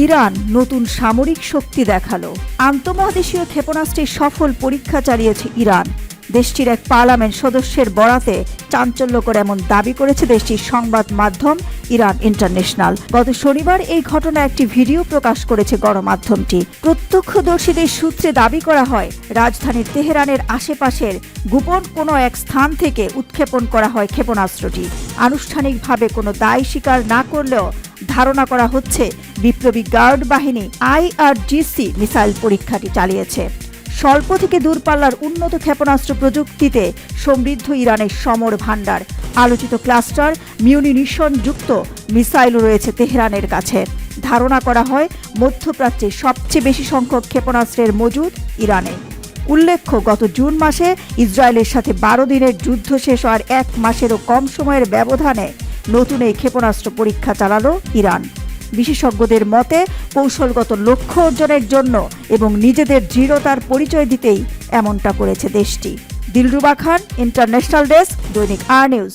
Iran নতুন সামরিক শক্তি দেখালো। আন্তঃমহাদেশীয় ক্ষেপণাস্ত্রের সফল পরীক্ষা চালিয়েছে ইরান। দেশটির এক পার্লামেন্ট সদস্যের বরাতে চাঞ্চল্যকর এমন দাবি করেছে দেশটির সংবাদ মাধ্যম ইরান ইন্টারন্যাশনাল। গত শনিবার এই ঘটনা একটি ভিডিও প্রকাশ করেছে গণমাধ্যমটি। প্রত্যক্ষদর্শীদের সূত্রে দাবি করা হয়, রাজধানী তেহরানের আশেপাশের গোপন কোনো এক স্থান থেকে উৎক্ষেপণ করা হয় ক্ষেপণাস্ত্রটি। আনুষ্ঠানিকভাবে কোনো দায় স্বীকার না করলেও ধারণা করা হচ্ছে বিপ্লবী গার্ড বাহিনী IRGC মিসাইল পরীক্ষাটি চালিয়েছে। স্বল্প থেকে দূরপাল্লার উন্নত ক্ষেপণাস্ত্র প্রযুক্তিতে সমৃদ্ধ ইরানের সমর ভাণ্ডার। আলোচিত ক্লাস্টার মিউনিশন যুক্ত মিসাইলও রয়েছে তেহরানের কাছে। ধারণা করা হয় মধ্যপ্রাচ্যে সবচেয়ে বেশি সংখ্যক ক্ষেপণাস্ত্রের মজুদ ইরানে। উল্লেখ্য, গত জুন মাসে ইসরায়েলের সাথে 12 দিনের যুদ্ধ শেষ হওয়ার 1 মাসেরও কম সময়ের ব্যবধানে নতুন এই ক্ষেপণাস্ত্র পরীক্ষা চালালো ইরান। বিশেষজ্ঞদের মতে কৌশলগত লক্ষ্য অর্জনের জন্য এবং নিজেদের দৃঢ়তার পরিচয় দিতেই এমনটা করেছে দেশটি। দিলরুবা খান, ইন্টারন্যাশনাল ডেস্ক, দৈনিক আর নিউজ।